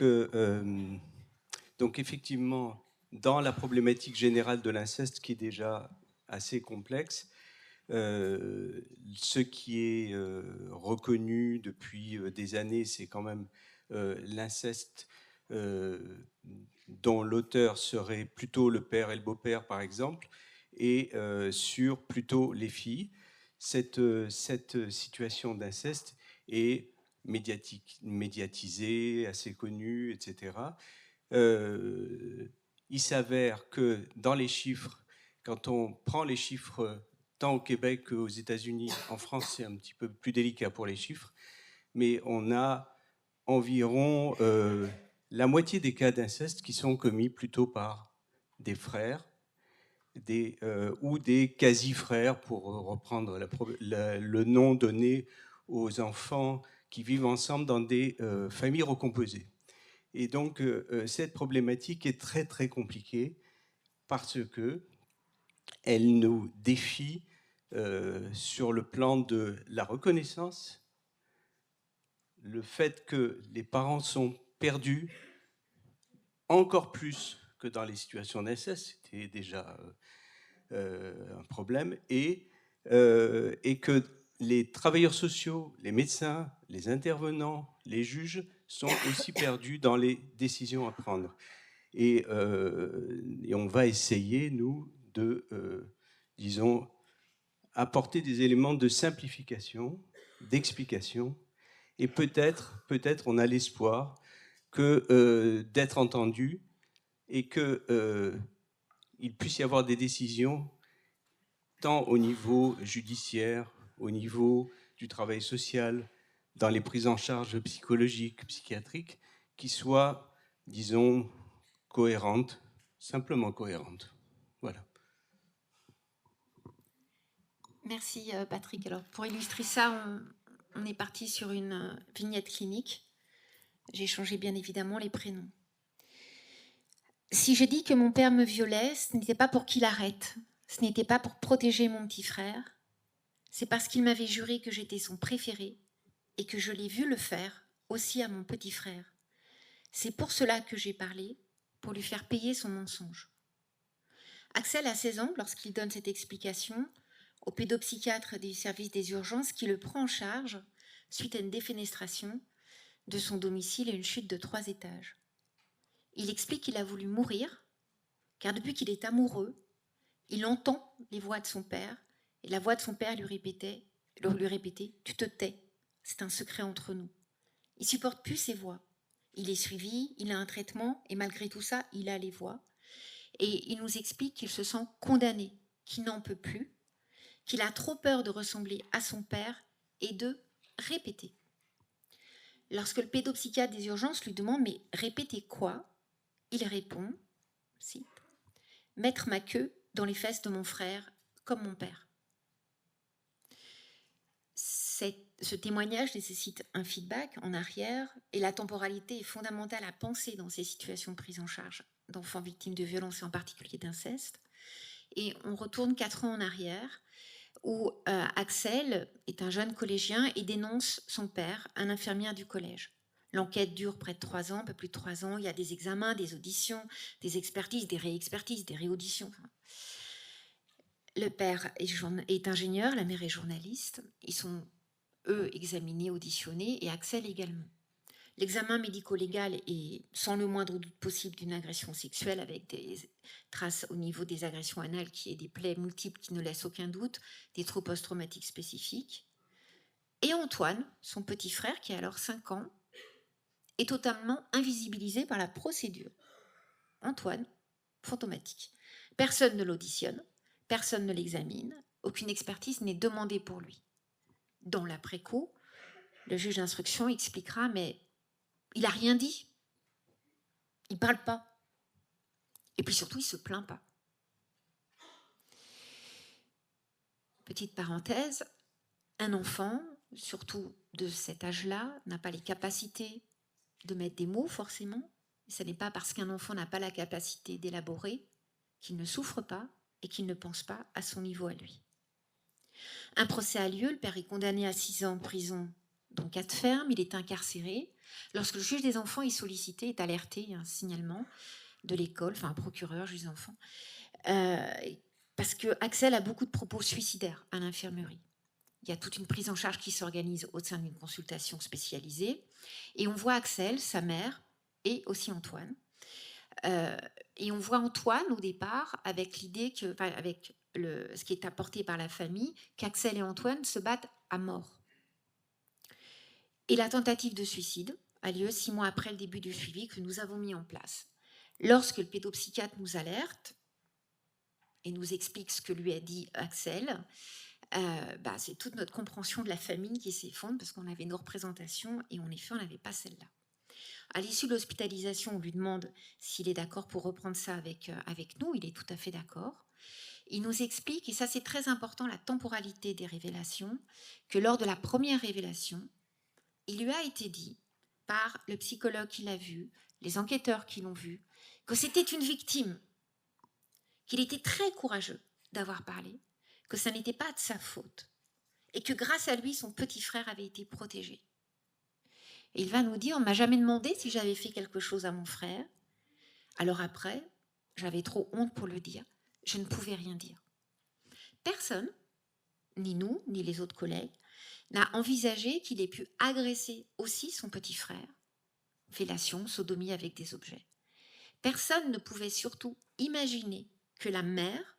que, donc effectivement, dans la problématique générale de l'inceste, qui est déjà assez complexe, ce qui est reconnu depuis des années, c'est quand même l'inceste dont l'auteur serait plutôt le père et le beau-père, par exemple, et sur plutôt les filles. Cette situation d'inceste est médiatisée, assez connue, etc. Il s'avère que dans les chiffres, quand on prend les chiffres tant au Québec qu'aux États-Unis, en France c'est un petit peu plus délicat pour les chiffres, mais on a environ la moitié des cas d'inceste qui sont commis plutôt par des frères ou des quasi-frères, pour reprendre le nom donné aux enfants qui vivent ensemble dans des familles recomposées. Et donc, cette problématique est très, très compliquée parce que elle nous défie sur le plan de la reconnaissance, le fait que les parents sont perdus encore plus que dans les situations d'inceste, c'était déjà un problème, et que les travailleurs sociaux, les médecins, les intervenants, les juges sont aussi perdus dans les décisions à prendre. Et on va essayer, nous, de, disons, apporter des éléments de simplification, d'explication, et peut-être on a l'espoir que d'être entendu et que il puisse y avoir des décisions tant au niveau judiciaire, au niveau du travail social, dans les prises en charge psychologiques, psychiatriques, qui soient, disons, cohérentes, simplement cohérentes. Voilà. Merci Patrick. Alors pour illustrer ça, on est parti sur une vignette clinique. J'ai changé bien évidemment les prénoms. Si j'ai dit que mon père me violait, ce n'était pas pour qu'il arrête, ce n'était pas pour protéger mon petit frère, c'est parce qu'il m'avait juré que j'étais son préféré et que je l'ai vu le faire aussi à mon petit frère. C'est pour cela que j'ai parlé, pour lui faire payer son mensonge. Axel a 16 ans lorsqu'il donne cette explication au pédopsychiatre du service des urgences qui le prend en charge suite à une défenestration de son domicile et une chute de 3 étages. Il explique qu'il a voulu mourir car depuis qu'il est amoureux, il entend les voix de son père et la voix de son père lui répétait « Tu te tais, c'est un secret entre nous ». Il supporte plus ces voix. Il est suivi, il a un traitement et malgré tout ça, il a les voix. Et il nous explique qu'il se sent condamné, qu'il n'en peut plus, qu'il a trop peur de ressembler à son père et de répéter. Lorsque le pédopsychiatre des urgences lui demande « Mais répétez quoi ?» il répond si, « Mettre ma queue dans les fesses de mon frère comme mon père ». Ce témoignage nécessite un feedback en arrière et la temporalité est fondamentale à penser dans ces situations de prise en charge d'enfants victimes de violences et en particulier d'inceste. Et on retourne 4 ans en arrière où Axel est un jeune collégien et dénonce son père, un infirmière du collège. L'enquête dure près de 3 ans, un peu plus de 3 ans. Il y a des examens, des auditions, des expertises, des réexpertises, des réauditions. Le père est ingénieur, la mère est journaliste. Ils sont, eux, examinés, auditionnés, et Axel également. L'examen médico-légal est sans le moindre doute possible d'une agression sexuelle avec des traces au niveau des agressions anales qui est des plaies multiples qui ne laissent aucun doute, des troubles post-traumatiques spécifiques. Et Antoine, son petit frère qui a alors 5 ans, est totalement invisibilisé par la procédure. Antoine, fantomatique. Personne ne l'auditionne, personne ne l'examine, aucune expertise n'est demandée pour lui. Dans l'après-coup, le juge d'instruction expliquera, mais il n'a rien dit. Il ne parle pas. Et puis surtout, il ne se plaint pas. Petite parenthèse, un enfant, surtout de cet âge-là, n'a pas les capacités de mettre des mots forcément. Ce n'est pas parce qu'un enfant n'a pas la capacité d'élaborer qu'il ne souffre pas et qu'il ne pense pas à son niveau à lui. Un procès a lieu, le père est condamné à 6 ans de prison, dont 4 fermes, il est incarcéré. Lorsque le juge des enfants est sollicité, est alerté, il y a un signalement de l'école, enfin un procureur, juge des enfants, parce que Axel a beaucoup de propos suicidaires à l'infirmerie. Il y a toute une prise en charge qui s'organise au sein d'une consultation spécialisée. Et on voit Axel, sa mère, et aussi Antoine. Et on voit Antoine au départ avec l'idée que, enfin, avec ce qui est apporté par la famille, qu'Axel et Antoine se battent à mort. Et la tentative de suicide a lieu 6 mois après le début du suivi que nous avons mis en place. Lorsque le pédopsychiatre nous alerte et nous explique ce que lui a dit Axel, c'est toute notre compréhension de la famille qui s'effondre parce qu'on avait nos représentations et en effet, on n'avait pas celle-là. À l'issue de l'hospitalisation, on lui demande s'il est d'accord pour reprendre ça avec nous. Il est tout à fait d'accord. Il nous explique, et ça c'est très important, la temporalité des révélations, que lors de la première révélation, il lui a été dit par le psychologue qui l'a vu, les enquêteurs qui l'ont vu, que c'était une victime, qu'il était très courageux d'avoir parlé, que ça n'était pas de sa faute, et que grâce à lui, son petit frère avait été protégé. Et il va nous dire, on ne m'a jamais demandé si j'avais fait quelque chose à mon frère. Alors après, j'avais trop honte pour le dire, je ne pouvais rien dire. Personne, ni nous, ni les autres collègues, n'a envisagé qu'il ait pu agresser aussi son petit frère, fellation, sodomie avec des objets. Personne ne pouvait surtout imaginer que la mère,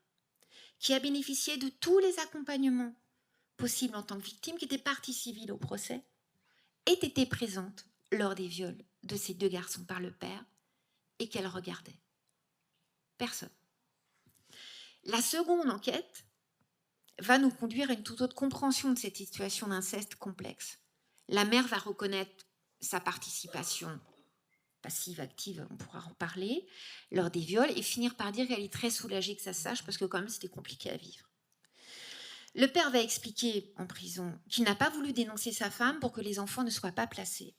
qui a bénéficié de tous les accompagnements possibles en tant que victime, qui était partie civile au procès, ait été présente lors des viols de ces 2 garçons par le père et qu'elle regardait. Personne. La seconde enquête va nous conduire à une toute autre compréhension de cette situation d'inceste complexe. La mère va reconnaître sa participation passive, active, on pourra en parler, lors des viols, et finir par dire qu'elle est très soulagée que ça se sache parce que quand même c'était compliqué à vivre. Le père va expliquer en prison qu'il n'a pas voulu dénoncer sa femme pour que les enfants ne soient pas placés.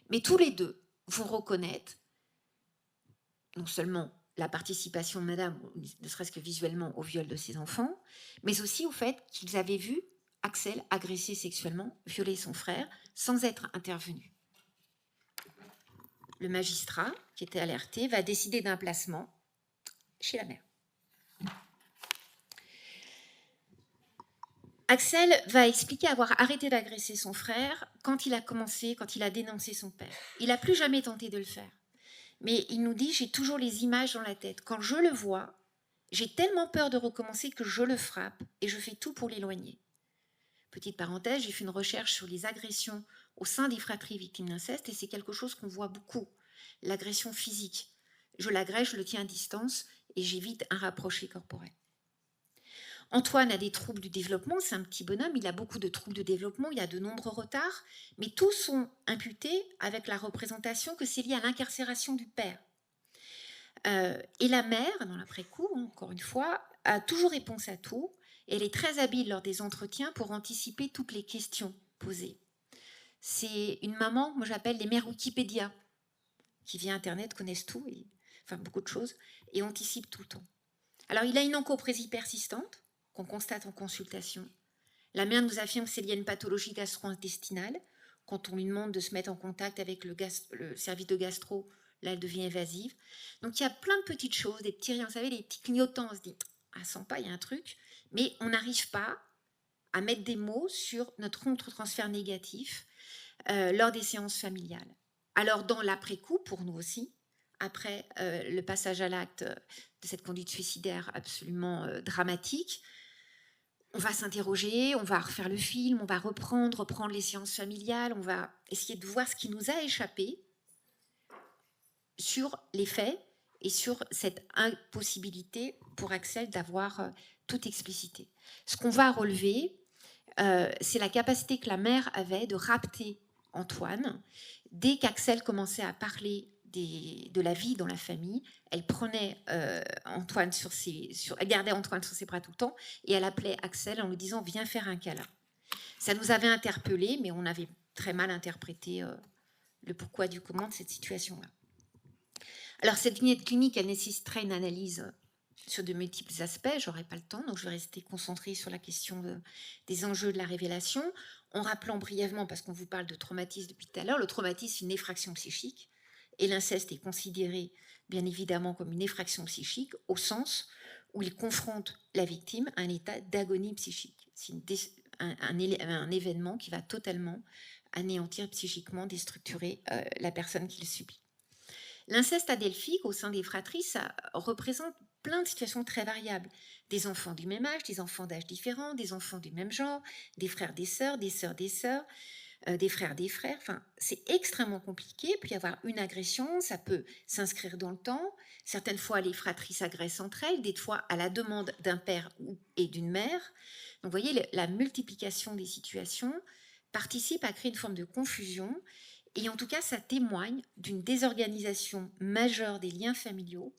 Mais tous les deux vont reconnaître non seulement la participation de madame, ne serait-ce que visuellement, au viol de ses enfants, mais aussi au fait qu'ils avaient vu Axel agresser sexuellement, violer son frère, sans être intervenu. Le magistrat, qui était alerté, va décider d'un placement chez la mère. Axel va expliquer avoir arrêté d'agresser son frère quand il a dénoncé son père. Il n'a plus jamais tenté de le faire. Mais il nous dit, j'ai toujours les images dans la tête. Quand je le vois, j'ai tellement peur de recommencer que je le frappe et je fais tout pour l'éloigner. Petite parenthèse, j'ai fait une recherche sur les agressions au sein des fratries victimes d'inceste et c'est quelque chose qu'on voit beaucoup, l'agression physique. Je l'agresse, je le tiens à distance et j'évite un rapproché corporel. Antoine a des troubles du développement, c'est un petit bonhomme, il a beaucoup de troubles de développement, il y a de nombreux retards, mais tous sont imputés avec la représentation que c'est lié à l'incarcération du père. Et la mère, dans l'après-coup, encore une fois, a toujours réponse à tout, et elle est très habile lors des entretiens pour anticiper toutes les questions posées. C'est une maman, moi j'appelle les mères Wikipédia, qui via Internet connaissent tout, enfin beaucoup de choses, et anticipent tout le temps. Alors il a une oncoprésie persistante, qu'on constate en consultation. La mère nous affirme que c'est lié à une pathologie gastro-intestinale. Quand on lui demande de se mettre en contact avec le service de gastro, là, elle devient évasive. Donc, il y a plein de petites choses, des petits riens, vous savez, des petits clignotants. On se dit, ah, sent pas, il y a un truc. Mais on n'arrive pas à mettre des mots sur notre contre-transfert négatif lors des séances familiales. Alors, dans l'après-coup, pour nous aussi, après le passage à l'acte de cette conduite suicidaire absolument dramatique, on va s'interroger, on va refaire le film, on va reprendre les séances familiales, on va essayer de voir ce qui nous a échappé sur les faits et sur cette impossibilité pour Axel d'avoir toute explicité. Ce qu'on va relever, c'est la capacité que la mère avait de rapter Antoine. Dès qu'Axel commençait à parler de la vie dans la famille, elle prenait Antoine elle gardait Antoine sur ses bras tout le temps et elle appelait Axel en lui disant « Viens faire un câlin ». Ça nous avait interpellés, mais on avait très mal interprété le pourquoi du comment de cette situation-là. Alors, cette vignette clinique, elle nécessiterait une analyse sur de multiples aspects. J'aurai pas le temps, donc je vais rester concentrée sur la question des enjeux de la révélation, en rappelant brièvement, parce qu'on vous parle de traumatisme depuis tout à l'heure, le traumatisme, c'est une effraction psychique, et l'inceste est considéré bien évidemment comme une effraction psychique, au sens où il confronte la victime à un état d'agonie psychique. C'est un événement qui va totalement anéantir psychiquement, déstructurer la personne qui le subit. L'inceste adelphique au sein des fratries, ça représente plein de situations très variables. Des enfants du même âge, des enfants d'âge différents, des enfants du même genre, des frères, des sœurs, des sœurs, des sœurs, des frères, des frères. Enfin, c'est extrêmement compliqué. Il peut y avoir une agression, ça peut s'inscrire dans le temps. Certaines fois, les fratries s'agressent entre elles, des fois à la demande d'un père et d'une mère. Donc, vous voyez, la multiplication des situations participe à créer une forme de confusion. Et en tout cas, ça témoigne d'une désorganisation majeure des liens familiaux,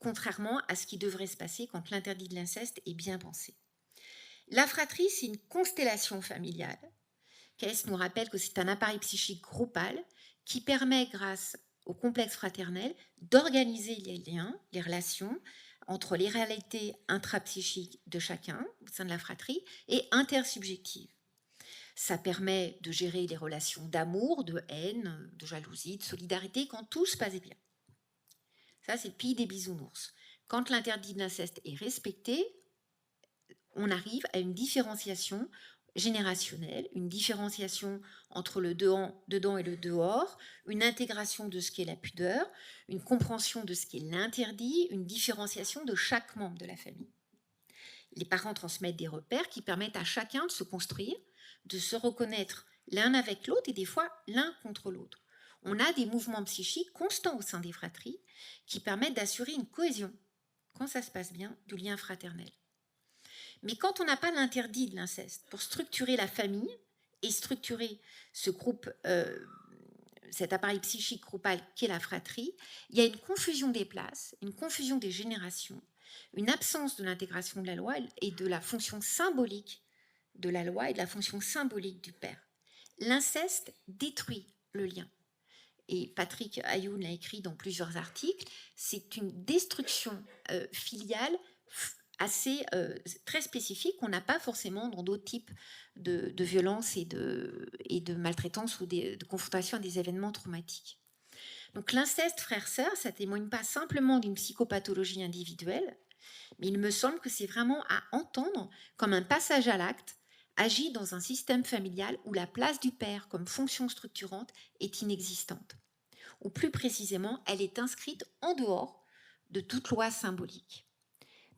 contrairement à ce qui devrait se passer quand l'interdit de l'inceste est bien pensé. La fratrie, c'est une constellation familiale. Caes nous rappelle que c'est un appareil psychique groupal qui permet, grâce au complexe fraternel, d'organiser les liens, les relations entre les réalités intrapsychiques de chacun au sein de la fratrie et intersubjectives. Ça permet de gérer les relations d'amour, de haine, de jalousie, de solidarité quand tout se passe bien. Ça, c'est le pays des bisounours. Quand l'interdit de l'inceste est respecté, on arrive à une différenciation générationnelle, une différenciation entre le dedans et le dehors, une intégration de ce qu'est la pudeur, une compréhension de ce qu'est l'interdit, une différenciation de chaque membre de la famille. Les parents transmettent des repères qui permettent à chacun de se construire, de se reconnaître l'un avec l'autre et des fois l'un contre l'autre. On a des mouvements psychiques constants au sein des fratries qui permettent d'assurer une cohésion, quand ça se passe bien, du lien fraternel. Mais quand on n'a pas l'interdit de l'inceste pour structurer la famille et structurer ce groupe, cet appareil psychique groupal qu'est la fratrie, il y a une confusion des places, une confusion des générations, une absence de l'intégration de la loi et de la fonction symbolique de la loi et de la fonction symbolique du père. L'inceste détruit le lien. Et Patrick Ayoun l'a écrit dans plusieurs articles, c'est une destruction filiale assez très spécifique qu'on n'a pas forcément dans d'autres types de violences et de maltraitance ou de confrontation à des événements traumatiques. Donc l'inceste frère-sœur, ça ne témoigne pas simplement d'une psychopathologie individuelle, mais il me semble que c'est vraiment à entendre comme un passage à l'acte agit dans un système familial où la place du père comme fonction structurante est inexistante. Ou plus précisément, elle est inscrite en dehors de toute loi symbolique.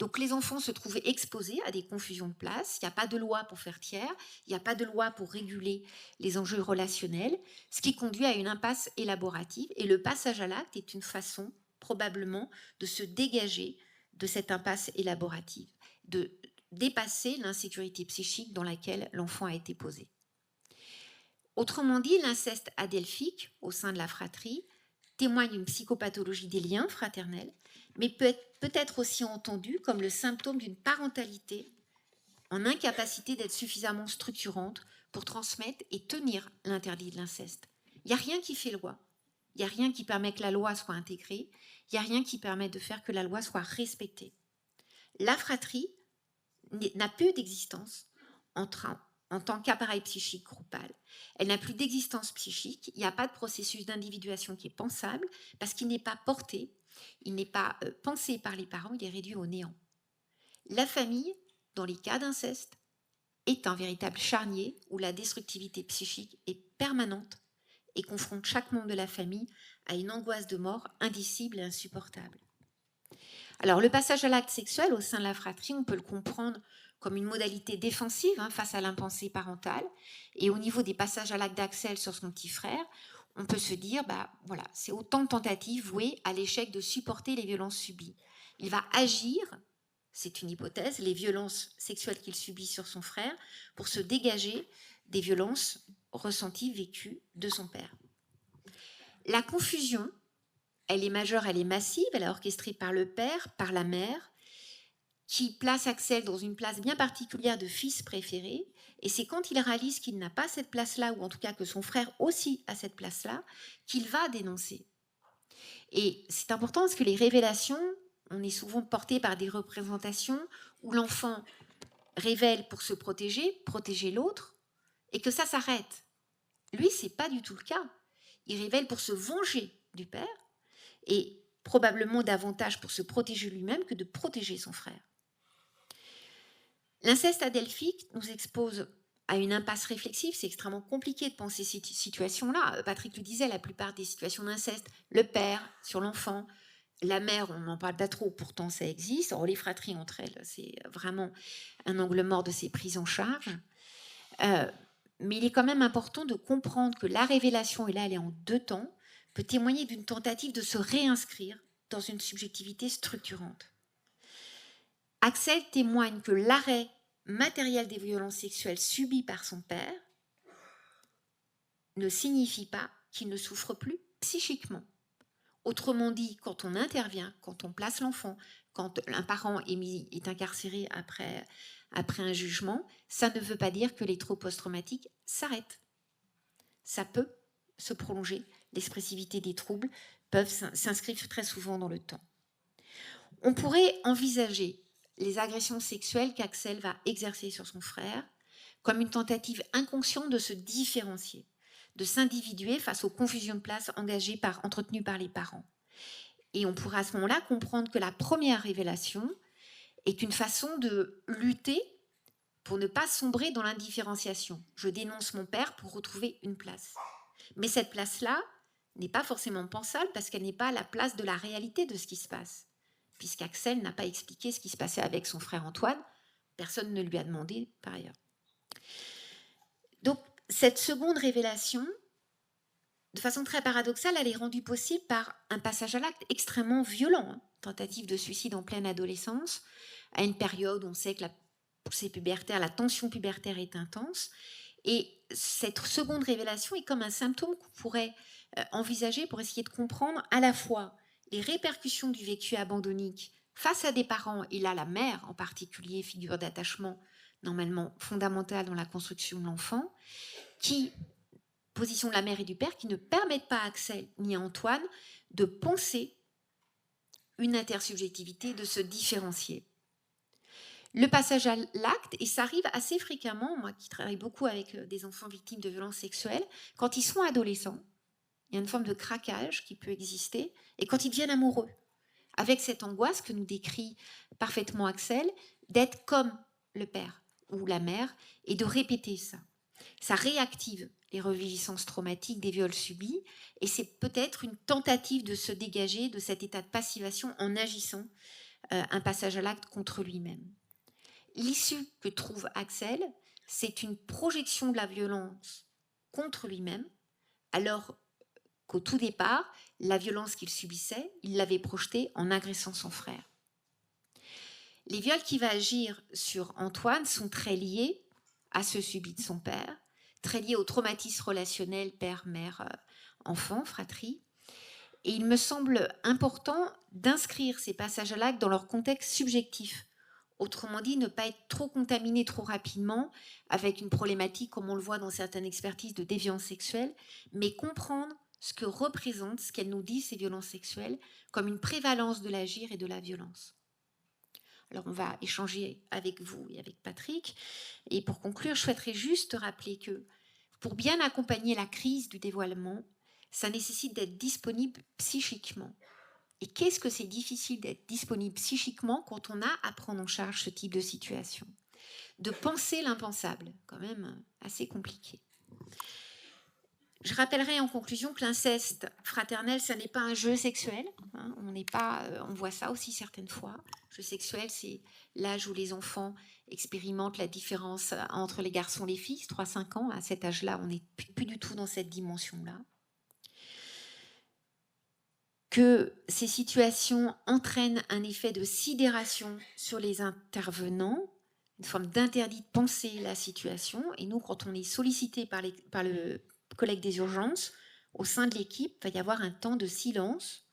Donc les enfants se trouvent exposés à des confusions de place, il n'y a pas de loi pour faire tiers, il n'y a pas de loi pour réguler les enjeux relationnels, ce qui conduit à une impasse élaborative, et le passage à l'acte est une façon probablement de se dégager de cette impasse élaborative, de dépasser l'insécurité psychique dans laquelle l'enfant a été posé. Autrement dit, l'inceste adelphique au sein de la fratrie témoigne d'une psychopathologie des liens fraternels, mais peut être aussi entendu comme le symptôme d'une parentalité en incapacité d'être suffisamment structurante pour transmettre et tenir l'interdit de l'inceste. Il n'y a rien qui fait loi, il n'y a rien qui permet que la loi soit intégrée, il n'y a rien qui permet de faire que la loi soit respectée. La fratrie n'a plus d'existence en tant qu'appareil psychique groupal. Elle n'a plus d'existence psychique, il n'y a pas de processus d'individuation qui est pensable parce qu'il n'est pas porté, il n'est pas pensé par les parents, il est réduit au néant. La famille, dans les cas d'inceste, est un véritable charnier où la destructivité psychique est permanente et confronte chaque membre de la famille à une angoisse de mort indicible et insupportable. Alors, le passage à l'acte sexuel au sein de la fratrie, on peut le comprendre comme une modalité défensive face à l'impensé parental. Et au niveau des passages à l'acte d'Axel sur son petit frère, on peut se dire, voilà, c'est autant de tentatives vouées à l'échec de supporter les violences subies. Il va agir, c'est une hypothèse, les violences sexuelles qu'il subit sur son frère pour se dégager des violences ressenties, vécues de son père. La confusion, elle est majeure, elle est massive, elle est orchestrée par le père, par la mère, qui place Axel dans une place bien particulière de fils préféré, et c'est quand il réalise qu'il n'a pas cette place-là, ou en tout cas que son frère aussi a cette place-là, qu'il va dénoncer. Et c'est important parce que les révélations, On est souvent porté par des représentations où l'enfant révèle pour se protéger l'autre, et que ça s'arrête. Lui, c'est pas du tout le cas. Il révèle pour se venger du père, et probablement davantage pour se protéger lui-même que de protéger son frère. L'inceste adelphique nous expose à une impasse réflexive. C'est extrêmement compliqué de penser cette situation-là. Patrick le disait, la plupart des situations d'inceste, le père sur l'enfant, la mère, on n'en parle pas trop, pourtant ça existe. Or, les fratries entre elles, c'est vraiment un angle mort de ces prises en charge. Mais il est quand même important de comprendre que la révélation, et là elle est en 2 temps, peut témoigner d'une tentative de se réinscrire dans une subjectivité structurante. Axel témoigne que l'arrêt matériel des violences sexuelles subies par son père ne signifie pas qu'il ne souffre plus psychiquement. Autrement dit, quand on intervient, quand on place l'enfant, quand un parent est incarcéré après un jugement, ça ne veut pas dire que les troubles post-traumatiques s'arrêtent. Ça peut se prolonger. L'expressivité des troubles peuvent s'inscrire très souvent dans le temps. On pourrait envisager les agressions sexuelles qu'Axel va exercer sur son frère comme une tentative inconsciente de se différencier, de s'individuer face aux confusions de place entretenues par les parents. Et on pourrait à ce moment-là comprendre que la première révélation est une façon de lutter pour ne pas sombrer dans l'indifférenciation. Je dénonce mon père pour retrouver une place. Mais cette place-là n'est pas forcément pensable parce qu'elle n'est pas à la place de la réalité de ce qui se passe. Puisqu'Axel n'a pas expliqué ce qui se passait avec son frère Antoine, personne ne lui a demandé par ailleurs. Donc, cette seconde révélation, de façon très paradoxale, elle est rendue possible par un passage à l'acte extrêmement violent, tentative de suicide en pleine adolescence, à une période où on sait que la poussée pubertaire, la tension pubertaire est intense, et cette seconde révélation est comme un symptôme qu'on pourrait envisager pour essayer de comprendre à la fois les répercussions du vécu abandonnique face à des parents, et là la mère en particulier, figure d'attachement normalement fondamentale dans la construction de l'enfant, position de la mère et du père, qui ne permettent pas à Axel ni à Antoine de penser une intersubjectivité, de se différencier. Le passage à l'acte, et ça arrive assez fréquemment, moi qui travaille beaucoup avec des enfants victimes de violences sexuelles, quand ils sont adolescents, il y a une forme de craquage qui peut exister, et quand ils deviennent amoureux, avec cette angoisse que nous décrit parfaitement Axel, d'être comme le père ou la mère, et de répéter ça. Ça réactive les reviviscences traumatiques des viols subis, et c'est peut-être une tentative de se dégager de cet état de passivation en agissant un passage à l'acte contre lui-même. L'issue que trouve Axel, c'est une projection de la violence contre lui-même, alors qu'au tout départ, la violence qu'il subissait, il l'avait projetée en agressant son frère. Les viols qui va agir sur Antoine sont très liés à ceux subis de son père, très liés au traumatisme relationnel père, mère, enfant, fratrie. Et il me semble important d'inscrire ces passages à l'acte dans leur contexte subjectif. Autrement dit, ne pas être trop contaminé trop rapidement avec une problématique, comme on le voit dans certaines expertises de déviance sexuelle, mais comprendre ce que représentent, ce qu'elles nous disent, ces violences sexuelles, comme une prévalence de l'agir et de la violence. Alors, on va échanger avec vous et avec Patrick. Et pour conclure, je souhaiterais juste rappeler que pour bien accompagner la crise du dévoilement, ça nécessite d'être disponible psychiquement. Et qu'est-ce que c'est difficile d'être disponible psychiquement quand on a à prendre en charge ce type de situation? De penser l'impensable, quand même assez compliqué. Je rappellerai en conclusion que l'inceste fraternel, ça n'est pas un jeu sexuel. Hein, on voit ça aussi certaines fois. Le jeu sexuel, c'est l'âge où les enfants expérimentent la différence entre les garçons et les filles, 3-5 ans. À cet âge-là, on n'est plus du tout dans cette dimension-là. Que ces situations entraînent un effet de sidération sur les intervenants, une forme d'interdit de penser la situation. Et nous, quand on est sollicité par le collègue des urgences, au sein de l'équipe, il va y avoir un temps de silence.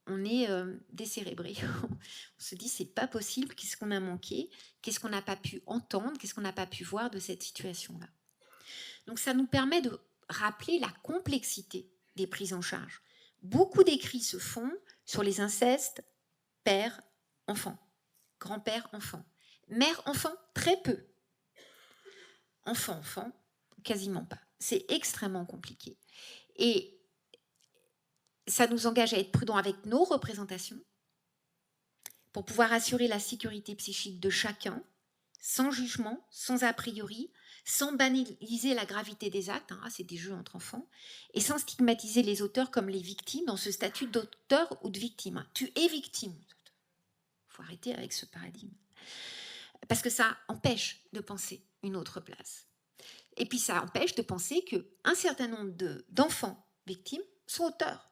On est décérébré. On se dit, c'est pas possible, qu'est-ce qu'on a manqué, qu'est-ce qu'on n'a pas pu entendre, qu'est-ce qu'on n'a pas pu voir de cette situation-là. Donc ça nous permet de rappeler la complexité des prises en charge. Beaucoup d'écrits se font sur les incestes père, enfant, grand-père, enfant, mère, enfant, très peu, enfant, enfant, quasiment pas. C'est extrêmement compliqué. Et ça nous engage à être prudents avec nos représentations pour pouvoir assurer la sécurité psychique de chacun, sans jugement, sans a priori, sans banaliser la gravité des actes, hein, c'est des jeux entre enfants, et sans stigmatiser les auteurs comme les victimes dans ce statut d'auteur ou de victime. Tu es victime. Il faut arrêter avec ce paradigme. Parce que ça empêche de penser une autre place. Et puis ça empêche de penser qu'un certain nombre d'enfants victimes sont auteurs.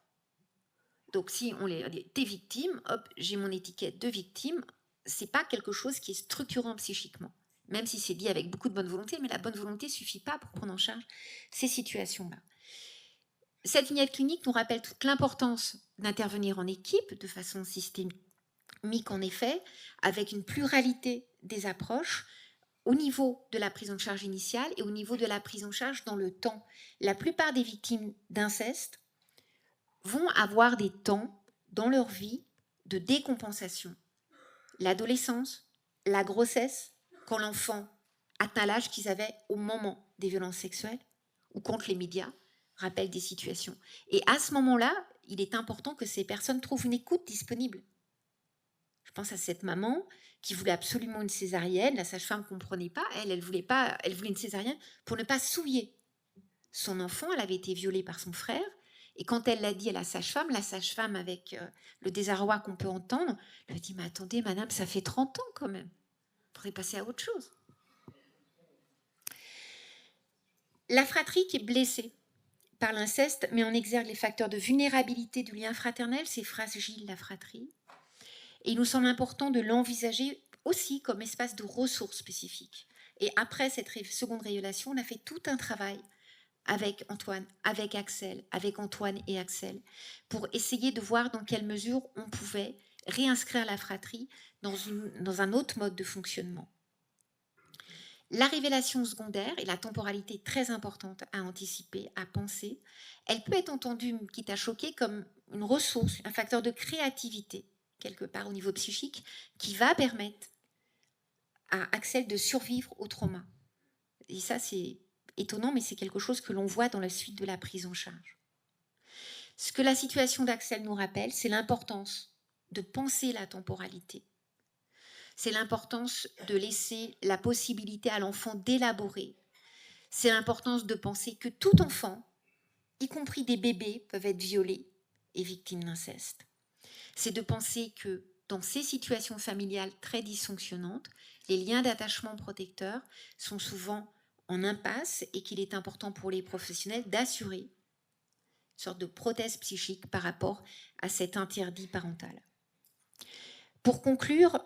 Donc si on les dit, t'es victime, hop, j'ai mon étiquette de victime, c'est pas quelque chose qui est structurant psychiquement, même si c'est dit avec beaucoup de bonne volonté, mais la bonne volonté suffit pas pour prendre en charge ces situations-là. Cette vignette clinique nous rappelle toute l'importance d'intervenir en équipe de façon systémique, en effet, avec une pluralité des approches au niveau de la prise en charge initiale et au niveau de la prise en charge dans le temps. La plupart des victimes d'inceste vont avoir des temps dans leur vie de décompensation. L'adolescence, la grossesse, quand l'enfant atteint l'âge qu'ils avaient au moment des violences sexuelles, ou quand les médias rappellent des situations. Et à ce moment-là, il est important que ces personnes trouvent une écoute disponible. Je pense à cette maman qui voulait absolument une césarienne, la sage-femme ne comprenait pas, elle voulait une césarienne pour ne pas souiller son enfant. Elle avait été violée par son frère, et quand elle l'a dit à la sage-femme avec le désarroi qu'on peut entendre, lui a dit, mais attendez madame, ça fait 30 ans quand même, il faudrait passer à autre chose. La fratrie qui est blessée par l'inceste met en exergue les facteurs de vulnérabilité du lien fraternel, c'est fragile la fratrie, et il nous semble important de l'envisager aussi comme espace de ressources spécifiques. Et après cette seconde révélation, on a fait tout un travail avec Antoine, avec Axel, avec Antoine et Axel, pour essayer de voir dans quelle mesure on pouvait réinscrire la fratrie dans un autre mode de fonctionnement. La révélation secondaire et la temporalité est très importante à anticiper, à penser. Elle peut être entendue, quitte à choquer, comme une ressource, un facteur de créativité, quelque part au niveau psychique, qui va permettre à Axel de survivre au trauma. Et ça, c'est étonnant, mais c'est quelque chose que l'on voit dans la suite de la prise en charge. Ce que la situation d'Axel nous rappelle, c'est l'importance de penser la temporalité. C'est l'importance de laisser la possibilité à l'enfant d'élaborer. C'est l'importance de penser que tout enfant, y compris des bébés, peuvent être violés et victimes d'inceste. C'est de penser que dans ces situations familiales très dysfonctionnantes, les liens d'attachement protecteurs sont souvent en impasse et qu'il est important pour les professionnels d'assurer une sorte de prothèse psychique par rapport à cet interdit parental. Pour conclure,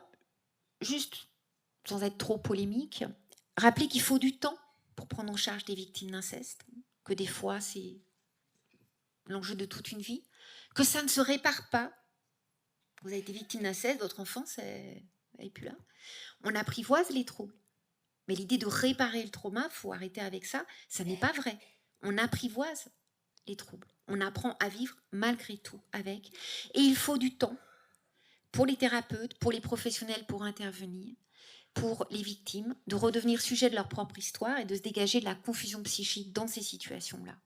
juste sans être trop polémique, rappeler qu'il faut du temps pour prendre en charge des victimes d'inceste, que des fois c'est l'enjeu de toute une vie, que ça ne se répare pas. Vous avez été victime d'inceste, votre enfance n'est plus là. On apprivoise les troubles. Mais l'idée de réparer le trauma, il faut arrêter avec ça, ça n'est pas vrai. On apprivoise les troubles. On apprend à vivre malgré tout avec. Et il faut du temps pour les thérapeutes, pour les professionnels pour intervenir, pour les victimes, de redevenir sujet de leur propre histoire et de se dégager de la confusion psychique dans ces situations-là.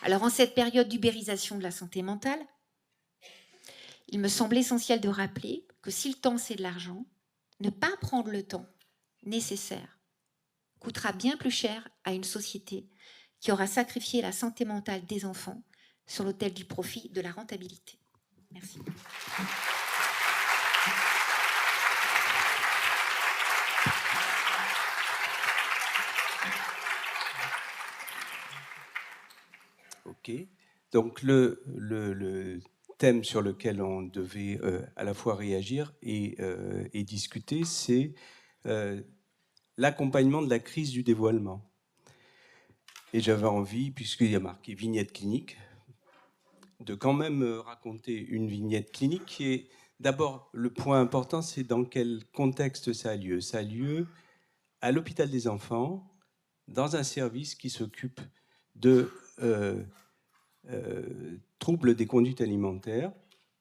Alors en cette période d'ubérisation de la santé mentale, il me semble essentiel de rappeler que si le temps c'est de l'argent, ne pas prendre le temps nécessaire coûtera bien plus cher à une société qui aura sacrifié la santé mentale des enfants sur l'autel du profit, de la rentabilité. Merci. Ok. Donc le thème sur lequel on devait à la fois réagir et discuter, c'est l'accompagnement de la crise du dévoilement. Et j'avais envie, puisqu'il y a marqué vignette clinique, de quand même raconter une vignette clinique qui est d'abord, le point important, c'est dans quel contexte ça a lieu. Ça a lieu à l'hôpital des enfants, dans un service qui s'occupe de troubles des conduites alimentaires.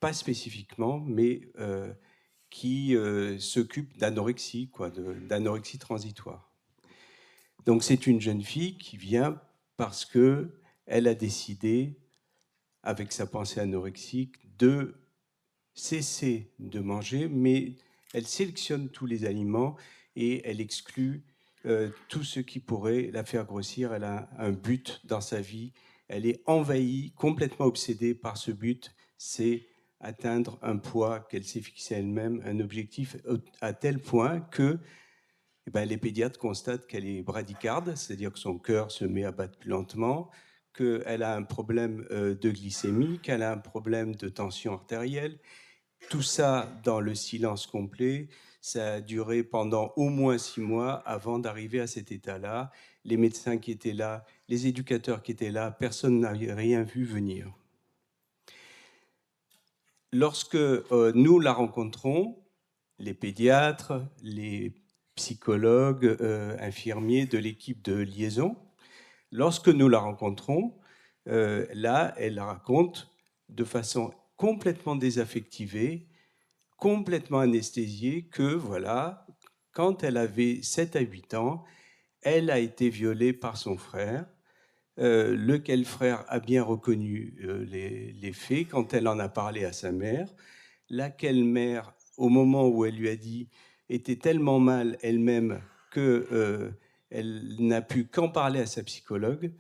pas spécifiquement, mais qui s'occupe d'anorexie, d'anorexie transitoire. Donc c'est une jeune fille qui vient parce qu'elle a décidé, avec sa pensée anorexique, de cesser de manger, mais elle sélectionne tous les aliments et elle exclut tout ce qui pourrait la faire grossir. Elle a un but dans sa vie, elle est envahie, complètement obsédée par ce but, c'est atteindre un poids qu'elle s'est fixé elle-même, un objectif à tel point que les pédiatres constatent qu'elle est bradycarde, c'est-à-dire que son cœur se met à battre plus lentement, qu'elle a un problème de glycémie, qu'elle a un problème de tension artérielle. Tout ça dans le silence complet. Ça a duré pendant au moins 6 mois avant d'arriver à cet état-là. Les médecins qui étaient là, les éducateurs qui étaient là, personne n'avait rien vu venir. Lorsque nous la rencontrons, les pédiatres, les psychologues, infirmiers de l'équipe de liaison, lorsque nous la rencontrons, là, elle raconte de façon complètement désaffectivée, complètement anesthésiée, que voilà, quand elle avait 7 à 8 ans, elle a été violée par son frère, lequel frère a bien reconnu les faits quand elle en a parlé à sa mère, laquelle mère, au moment où elle lui a dit, était tellement mal elle-même qu'elle n'a pu qu'en parler à sa psychologue,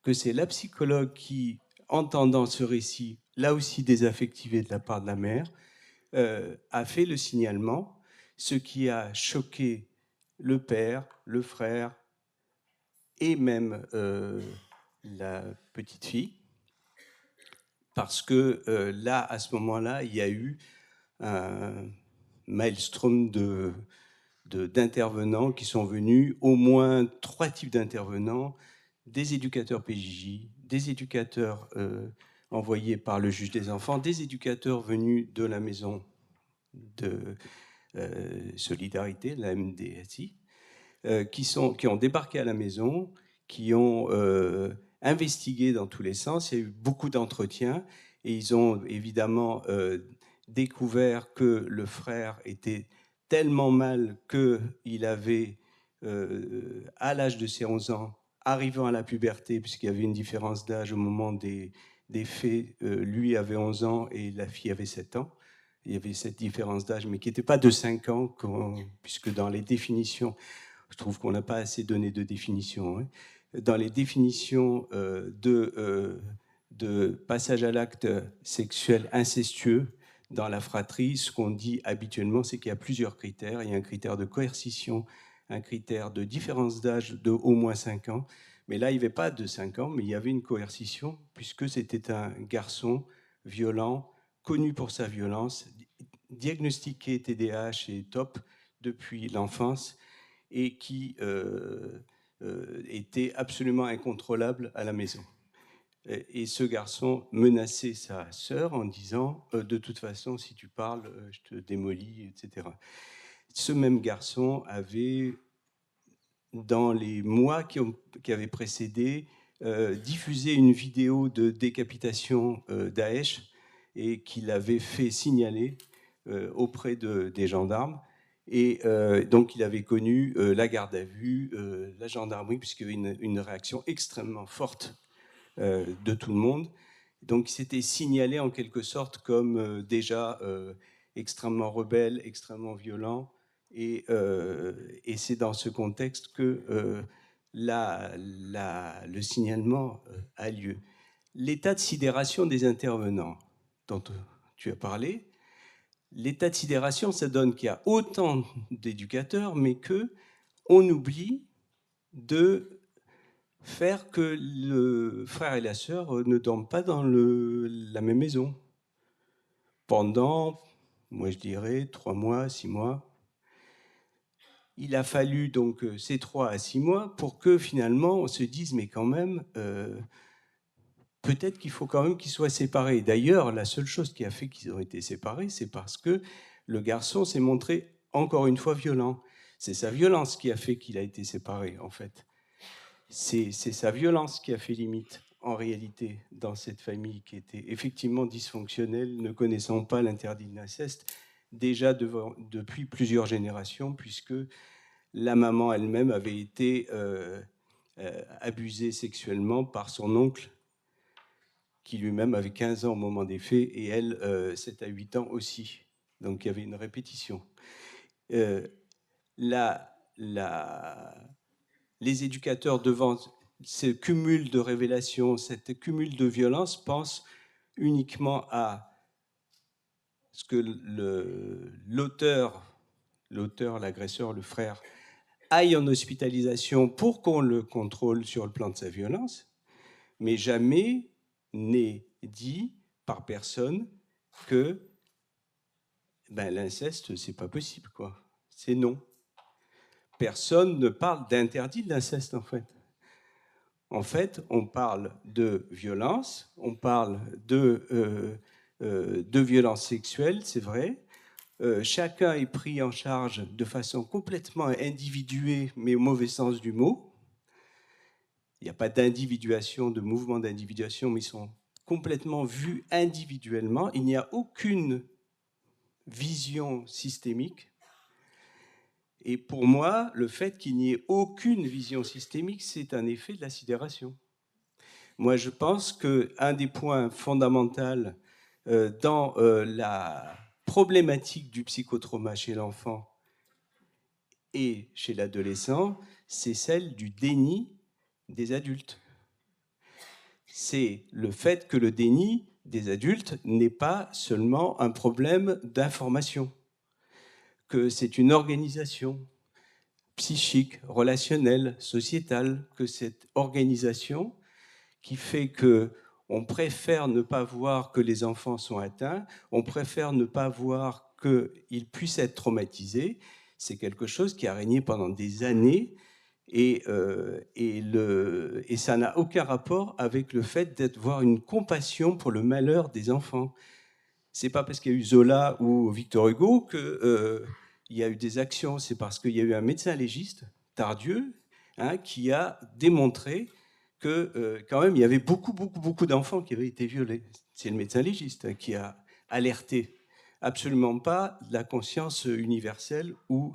que c'est la psychologue qui, entendant ce récit, là aussi désaffectivé de la part de la mère, a fait le signalement, ce qui a choqué le père, le frère et même la petite fille, parce que là, à ce moment-là, il y a eu un maelstrom d'intervenants qui sont venus, au moins 3 types d'intervenants, des éducateurs PJJ, des éducateurs envoyés par le juge des enfants, des éducateurs venus de la maison de Solidarité, la MDSI, qui ont débarqué à la maison, qui ont investigué dans tous les sens. Il y a eu beaucoup d'entretiens et ils ont évidemment découvert que le frère était tellement mal qu'il avait, à l'âge de ses 11 ans, arrivant à la puberté, puisqu'il y avait une différence d'âge au moment des faits, lui avait 11 ans et la fille avait 7 ans. Il y avait cette différence d'âge, mais qui n'était pas de 5 ans, puisque dans les définitions, je trouve qu'on n'a pas assez donné de définition, hein. Dans les définitions de passage à l'acte sexuel incestueux dans la fratrie, ce qu'on dit habituellement, c'est qu'il y a plusieurs critères. Il y a un critère de coercition, un critère de différence d'âge de au moins 5 ans. Mais là, il n'y avait pas de 5 ans, mais il y avait une coercition, puisque c'était un garçon violent, connu pour sa violence, diagnostiqué TDAH et TOP depuis l'enfance, et qui était absolument incontrôlable à la maison. Et ce garçon menaçait sa sœur en disant de toute façon, si tu parles, je te démolis, etc. Ce même garçon avait, dans les mois qui avaient précédé, diffusé une vidéo de décapitation Daesh et qu'il avait fait signaler auprès des gendarmes. Et donc, il avait connu la garde à vue, la gendarmerie, puisqu'il y avait une réaction extrêmement forte de tout le monde. Donc, il s'était signalé en quelque sorte comme déjà extrêmement rebelle, extrêmement violent. Et c'est dans ce contexte que le signalement a lieu. L'état de sidération des intervenants dont tu as parlé, l'état de sidération, ça donne qu'il y a autant d'éducateurs, mais qu'on oublie de faire que le frère et la sœur ne dorment pas dans la même maison pendant, moi je dirais, 3 mois, 6 mois. Il a fallu donc ces 3 à 6 mois pour que finalement on se dise, mais quand même, peut-être qu'il faut quand même qu'ils soient séparés. D'ailleurs, la seule chose qui a fait qu'ils ont été séparés, c'est parce que le garçon s'est montré encore une fois violent. C'est sa violence qui a fait qu'il a été séparé, en fait. C'est sa violence qui a fait limite en réalité, dans cette famille qui était effectivement dysfonctionnelle, ne connaissant pas l'interdit de l'inceste, déjà depuis plusieurs générations, puisque la maman elle-même avait été abusée sexuellement par son oncle, qui lui-même avait 15 ans au moment des faits, et elle, 7 à 8 ans aussi. Donc il y avait une répétition. Les éducateurs, devant ce cumul de révélations, cette cumul de violence, pensent uniquement à ce que l'auteur, l'agresseur, le frère, aille en hospitalisation pour qu'on le contrôle sur le plan de sa violence, mais jamais n'est dit par personne que l'inceste, c'est pas possible, quoi. C'est non. Personne ne parle d'interdit de l'inceste, en fait. En fait, on parle de violence, on parle de violence sexuelle, c'est vrai. Chacun est pris en charge de façon complètement individuée, mais au mauvais sens du mot. Il n'y a pas d'individuation, de mouvement d'individuation, mais ils sont complètement vus individuellement. Il n'y a aucune vision systémique. Et pour moi, le fait qu'il n'y ait aucune vision systémique, c'est un effet de la sidération. Moi, je pense qu'un des points fondamentaux dans la problématique du psychotrauma chez l'enfant et chez l'adolescent, c'est celle du déni des adultes. C'est le fait que le déni des adultes n'est pas seulement un problème d'information, que c'est une organisation psychique, relationnelle, sociétale, que cette organisation qui fait que on préfère ne pas voir que les enfants sont atteints, on préfère ne pas voir qu'ils puissent être traumatisés. C'est quelque chose qui a régné pendant des années et ça n'a aucun rapport avec le fait d'avoir une compassion pour le malheur des enfants. C'est pas parce qu'il y a eu Zola ou Victor Hugo qu'il y a eu des actions, c'est parce qu'il y a eu un médecin légiste, Tardieu, qui a démontré que quand même il y avait beaucoup d'enfants qui avaient été violés. C'est le médecin légiste qui a alerté, absolument pas de la conscience universelle ou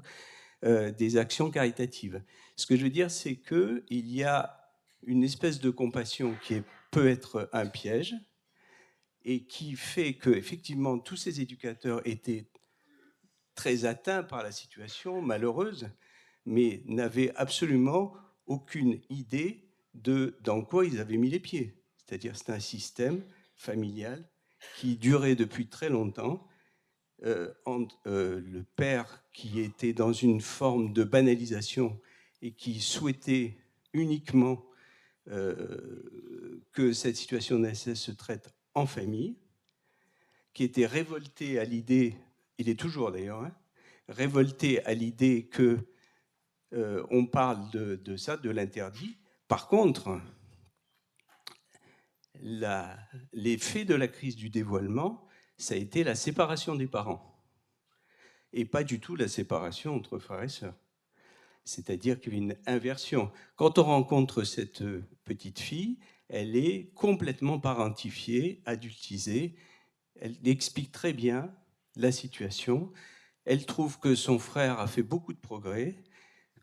des actions caritatives. Ce que je veux dire, c'est qu'il y a une espèce de compassion qui peut être un piège et qui fait que effectivement tous ces éducateurs étaient très atteints par la situation malheureuse, mais n'avaient absolument aucune idée dans quoi ils avaient mis les pieds. C'est-à-dire c'est un système familial qui durait depuis très longtemps, entre le père qui était dans une forme de banalisation et qui souhaitait uniquement que cette situation d'inceste se traite en famille, qui était révolté à l'idée, il est toujours d'ailleurs, révolté à l'idée que on parle de ça, de l'interdit. Par contre, l'effet de la crise du dévoilement, ça a été la séparation des parents. Et pas du tout la séparation entre frères et sœurs. C'est-à-dire qu'il y a une inversion. Quand on rencontre cette petite fille, elle est complètement parentifiée, adultisée. Elle explique très bien la situation. Elle trouve que son frère a fait beaucoup de progrès,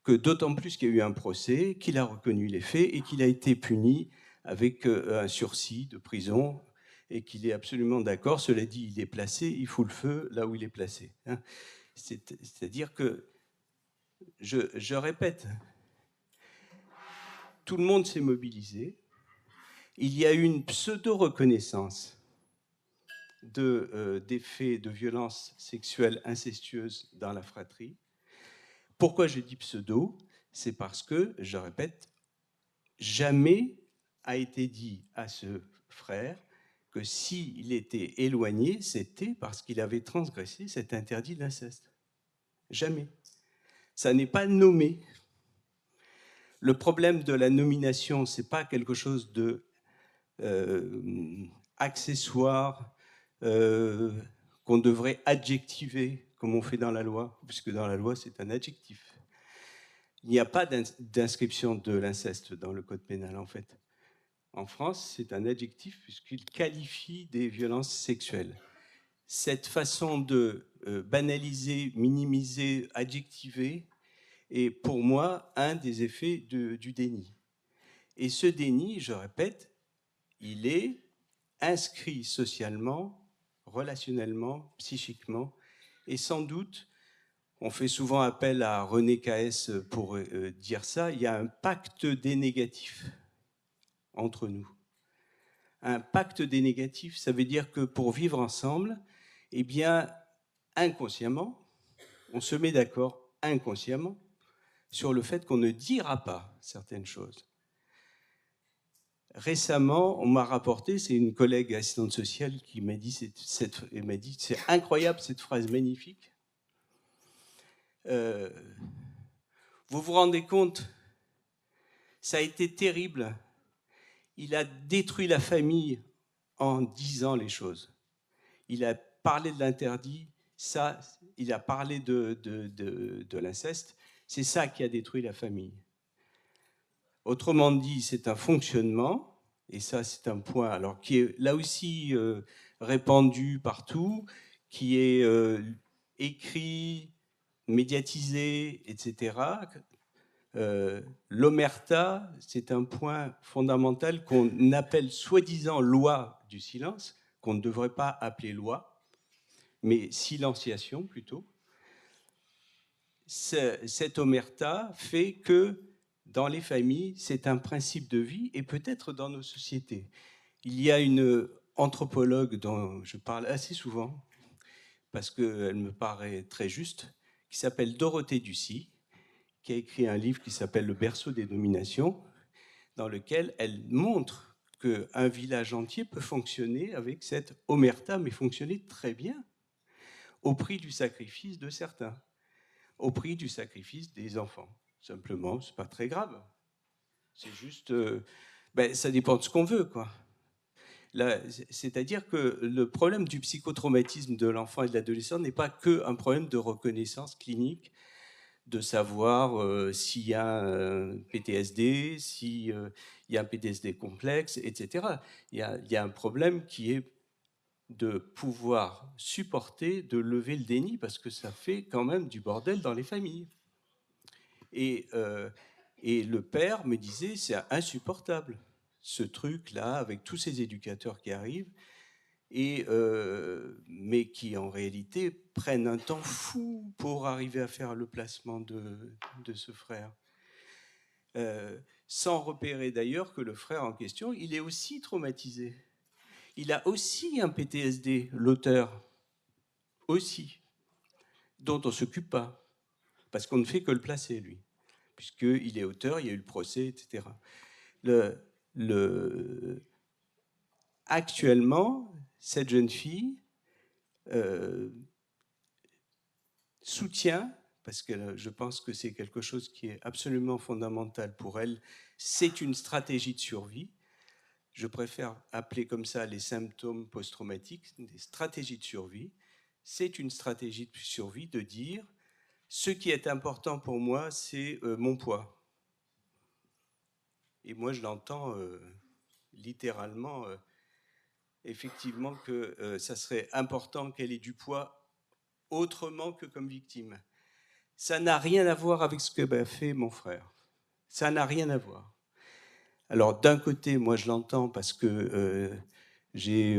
que d'autant plus qu'il y a eu un procès, qu'il a reconnu les faits et qu'il a été puni avec un sursis de prison et qu'il est absolument d'accord. Cela dit, il est placé, il fout le feu là où il est placé. C'est-à-dire que, je répète, tout le monde s'est mobilisé. Il y a eu une pseudo-reconnaissance des faits de violence sexuelle incestueuse dans la fratrie. Pourquoi je dis pseudo? C'est parce que, je répète, jamais a été dit à ce frère que s'il était éloigné, c'était parce qu'il avait transgressé cet interdit de l'inceste. Jamais. Ça n'est pas nommé. Le problème de la nomination, ce n'est pas quelque chose de accessoire qu'on devrait adjectiver comme on fait dans la loi, puisque dans la loi, c'est un adjectif. Il n'y a pas d'inscription de l'inceste dans le code pénal, en fait. En France, c'est un adjectif puisqu'il qualifie des violences sexuelles. Cette façon de banaliser, minimiser, adjectiver est pour moi un des effets du déni. Et ce déni, je répète, il est inscrit socialement, relationnellement, psychiquement, et sans doute, on fait souvent appel à René Caès pour dire ça, il y a un pacte des négatifs entre nous. Un pacte des négatifs, ça veut dire que pour vivre ensemble, eh bien, inconsciemment, on se met d'accord inconsciemment sur le fait qu'on ne dira pas certaines choses. Récemment, on m'a rapporté, c'est une collègue assistante sociale qui m'a dit, c'est incroyable cette phrase magnifique. Vous vous rendez compte, ça a été terrible. Il a détruit la famille en disant les choses. Il a parlé de l'interdit, ça, il a parlé de l'inceste. C'est ça qui a détruit la famille. Autrement dit, c'est un fonctionnement, et ça c'est un point alors, qui est là aussi répandu partout, qui est écrit, médiatisé, etc. L'omerta, c'est un point fondamental qu'on appelle soi-disant loi du silence, qu'on ne devrait pas appeler loi, mais silenciation plutôt. Cette omerta fait que dans les familles, c'est un principe de vie et peut-être dans nos sociétés. Il y a une anthropologue dont je parle assez souvent, parce qu'elle me paraît très juste, qui s'appelle Dorothée Ducy, qui a écrit un livre qui s'appelle Le berceau des dominations, dans lequel elle montre qu'un village entier peut fonctionner avec cette omerta, mais fonctionner très bien, au prix du sacrifice de certains, au prix du sacrifice des enfants. Simplement, c'est pas très grave. C'est juste, ça dépend de ce qu'on veut, quoi. C'est-à-dire que le problème du psychotraumatisme de l'enfant et de l'adolescent n'est pas qu'un problème de reconnaissance clinique, de savoir s'il y a un PTSD, s'il y a un PTSD complexe, etc. Il y a un problème qui est de pouvoir supporter, de lever le déni, parce que ça fait quand même du bordel dans les familles. Et le père me disait, c'est insupportable, ce truc-là, avec tous ces éducateurs qui arrivent, mais qui en réalité prennent un temps fou pour arriver à faire le placement de ce frère. Sans repérer d'ailleurs que le frère en question, il est aussi traumatisé. Il a aussi un PTSD, l'auteur, aussi, dont on ne s'occupe pas, parce qu'on ne fait que le placer, lui, puisqu'il est auteur, il y a eu le procès, etc. Actuellement, cette jeune fille soutient, parce que je pense que c'est quelque chose qui est absolument fondamental pour elle, c'est une stratégie de survie. Je préfère appeler comme ça les symptômes post-traumatiques, des stratégies de survie. C'est une stratégie de survie de dire, ce qui est important pour moi, c'est mon poids. Et moi, je l'entends littéralement, effectivement, que ça serait important qu'elle ait du poids autrement que comme victime. Ça n'a rien à voir avec ce que m'a fait mon frère. Ça n'a rien à voir. Alors, d'un côté, moi, je l'entends parce que j'ai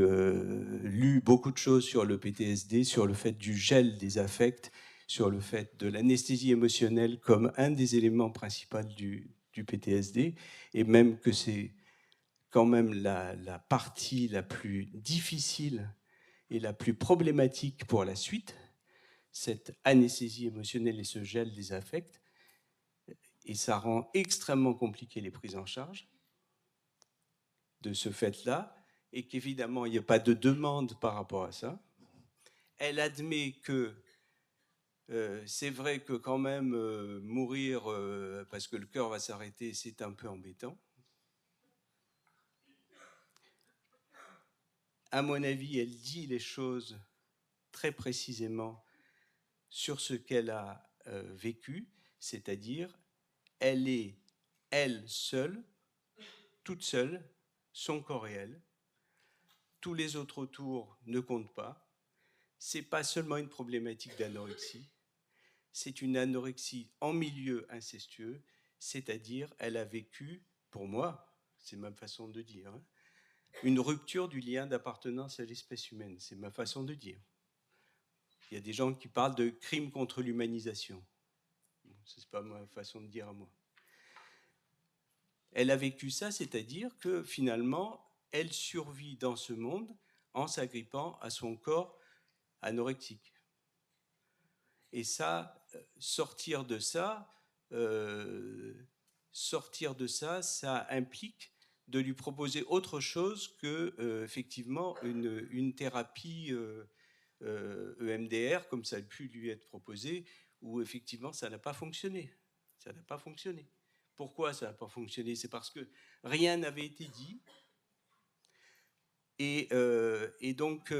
lu beaucoup de choses sur le PTSD, sur le fait du gel des affects, sur le fait de l'anesthésie émotionnelle comme un des éléments principaux du PTSD, et même que c'est quand même la partie la plus difficile et la plus problématique pour la suite, cette anesthésie émotionnelle et ce gel des affects, et ça rend extrêmement compliqué les prises en charge de ce fait-là, et qu'évidemment, il n'y a pas de demande par rapport à ça. Elle admet que c'est vrai que quand même mourir parce que le cœur va s'arrêter, c'est un peu embêtant. À mon avis, elle dit les choses très précisément sur ce qu'elle a vécu, c'est-à-dire elle est, elle seule, toute seule, son corps réel. Tous les autres autour ne comptent pas. Ce n'est pas seulement une problématique d'anorexie, c'est une anorexie en milieu incestueux, c'est-à-dire elle a vécu, pour moi, c'est ma façon de dire, hein, une rupture du lien d'appartenance à l'espèce humaine, c'est ma façon de dire. Il y a des gens qui parlent de crime contre l'humanisation. Ce n'est pas ma façon de dire à moi. Elle a vécu ça, c'est-à-dire que finalement, elle survit dans ce monde en s'agrippant à son corps anorexique. Et ça, sortir de ça, ça implique de lui proposer autre chose que, effectivement, une thérapie EMDR, comme ça a pu lui être proposé, où effectivement, ça n'a pas fonctionné. Ça n'a pas fonctionné. Pourquoi ça n'a pas fonctionné? C'est parce que rien n'avait été dit. Et donc,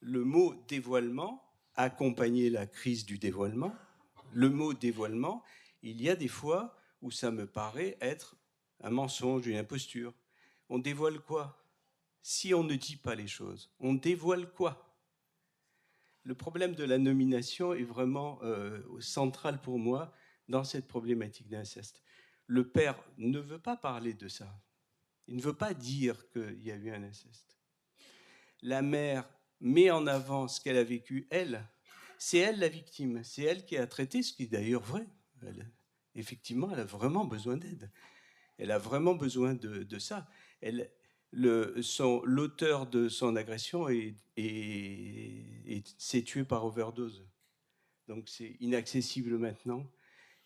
le mot dévoilement accompagnait la crise du dévoilement. Le mot dévoilement, il y a des fois où ça me paraît être un mensonge, une imposture. On dévoile quoi? Si on ne dit pas les choses, on dévoile quoi? Le problème de la nomination est vraiment central pour moi dans cette problématique d'inceste. Le père ne veut pas parler de ça. Il ne veut pas dire qu'il y a eu un inceste. La mère met en avant ce qu'elle a vécu, elle. C'est elle la victime, c'est elle qui a traité, ce qui est d'ailleurs vrai. Effectivement, elle a vraiment besoin d'aide. Elle a vraiment besoin de ça. L'auteur de son agression s'est tué par overdose. Donc c'est inaccessible maintenant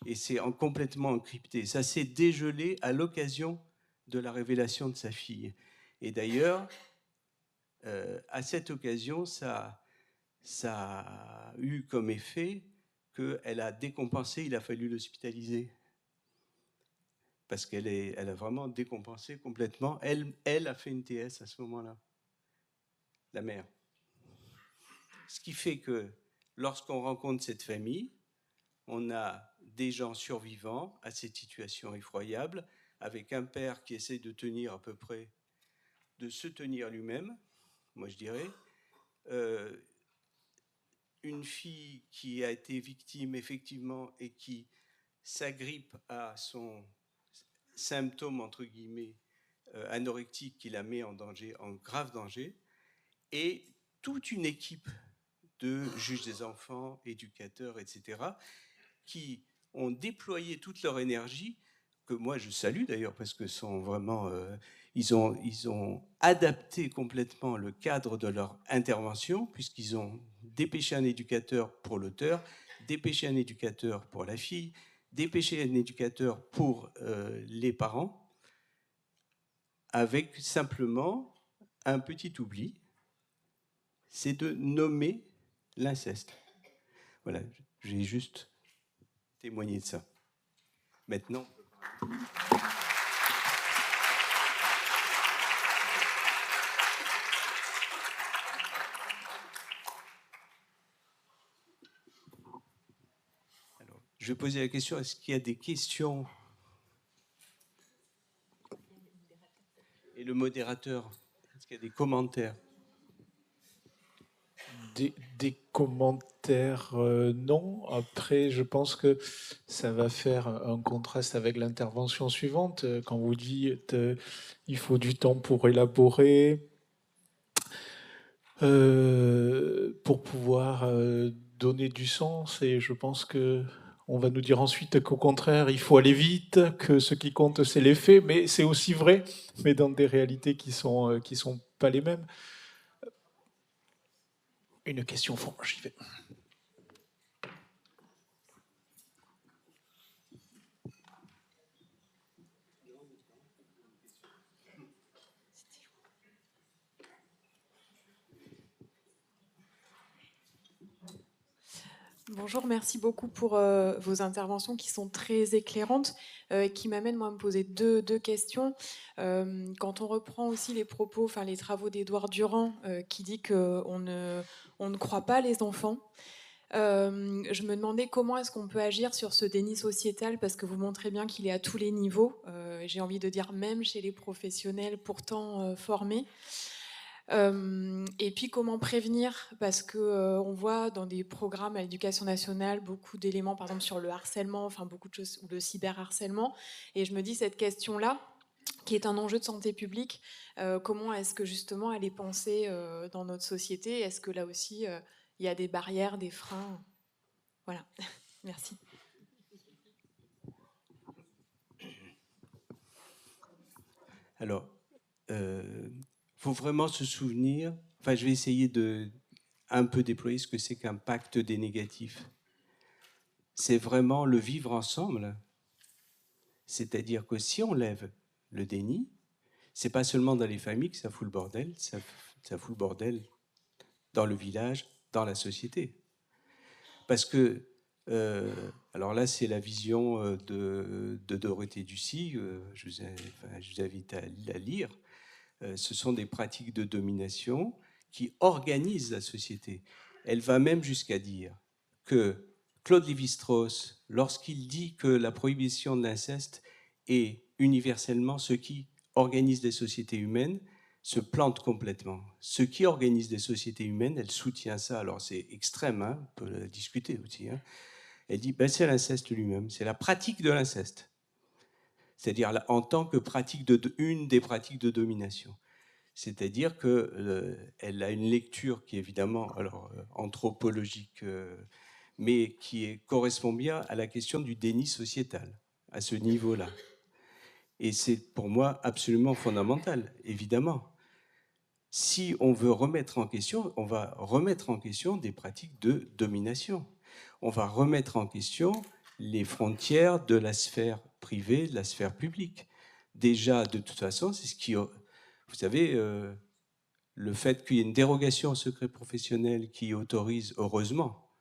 et c'est complètement encrypté. Ça s'est dégelé à l'occasion de la révélation de sa fille. Et d'ailleurs, à cette occasion, ça a eu comme effet qu'elle a décompensé, il a fallu l'hospitaliser. Parce qu'elle a vraiment décompensé complètement. Elle a fait une TS à ce moment-là, la mère. Ce qui fait que lorsqu'on rencontre cette famille, on a des gens survivants à cette situation effroyable, avec un père qui essaie de tenir à peu près, de se tenir lui-même, moi je dirais, une fille qui a été victime effectivement et qui s'agrippe à son symptôme entre guillemets anorectique qui la met en danger, en grave danger, et toute une équipe de juges des enfants, éducateurs, etc., qui ont déployé toute leur énergie, que moi je salue d'ailleurs parce que sont vraiment, ils ont adapté complètement le cadre de leur intervention, puisqu'ils ont dépêché un éducateur pour l'auteur, dépêché un éducateur pour la fille, dépêché un éducateur pour les parents, avec simplement un petit oubli, c'est de nommer l'inceste. Voilà, j'ai juste témoigné de ça. Maintenant. Alors, je vais poser la question, est-ce qu'il y a des questions? Et le modérateur, est-ce qu'il y a des commentaires? Des commentaires, non. Après, je pense que ça va faire un contraste avec l'intervention suivante. Quand vous dites il faut du temps pour élaborer, pour pouvoir donner du sens. Et je pense que on va nous dire ensuite qu'au contraire, il faut aller vite, que ce qui compte, c'est les faits. Mais c'est aussi vrai, mais dans des réalités qui sont pas les mêmes. Une question fond, j'y vais. Bonjour, merci beaucoup pour vos interventions qui sont très éclairantes, qui m'amènent moi à me poser deux questions. Quand on reprend aussi les propos, les travaux d'Édouard Durand, qui dit qu'on ne croit pas les enfants, Je me demandais comment est-ce qu'on peut agir sur ce déni sociétal, parce que vous montrez bien qu'il est à tous les niveaux. J'ai envie de dire même chez les professionnels pourtant formés. Et puis comment prévenir, parce que on voit dans des programmes à l'éducation nationale beaucoup d'éléments, par exemple sur le harcèlement, enfin beaucoup de choses, ou le cyberharcèlement. Et je me dis cette question-là, qui est un enjeu de santé publique, comment est-ce que justement elle est pensée dans notre société? Est-ce que là aussi il y a des barrières, des freins? Voilà, merci. Alors, faut vraiment se souvenir, enfin je vais essayer de un peu déployer ce que c'est qu'un pacte des négatifs. C'est vraiment le vivre ensemble. C'est-à-dire que si on lève le déni, c'est pas seulement dans les familles que ça fout le bordel, ça fout le bordel dans le village, dans la société. Parce que, alors là, c'est la vision de Dorothée Ducy, je vous invite à la lire. Ce sont des pratiques de domination qui organisent la société. Elle va même jusqu'à dire que Claude Lévi-Strauss, lorsqu'il dit que la prohibition de l'inceste est universellement ce qui organise les sociétés humaines, se plante complètement. Ce qui organise les sociétés humaines, elle soutient ça. Alors c'est extrême, hein, on peut le discuter aussi. Hein. Elle dit ben, c'est l'inceste lui-même, c'est la pratique de l'inceste. C'est-à-dire en tant que pratique une des pratiques de domination. C'est-à-dire qu'elle a une lecture qui est évidemment alors, anthropologique, mais qui correspond bien à la question du déni sociétal, à ce niveau-là. Et c'est pour moi absolument fondamental, évidemment. Si on veut remettre en question, on va remettre en question des pratiques de domination. On va remettre en question les frontières de la sphère privée, de la sphère publique. Déjà, de toute façon, c'est ce qui... Vous savez, le fait qu'il y ait une dérogation au secret professionnel qui autorise, heureusement,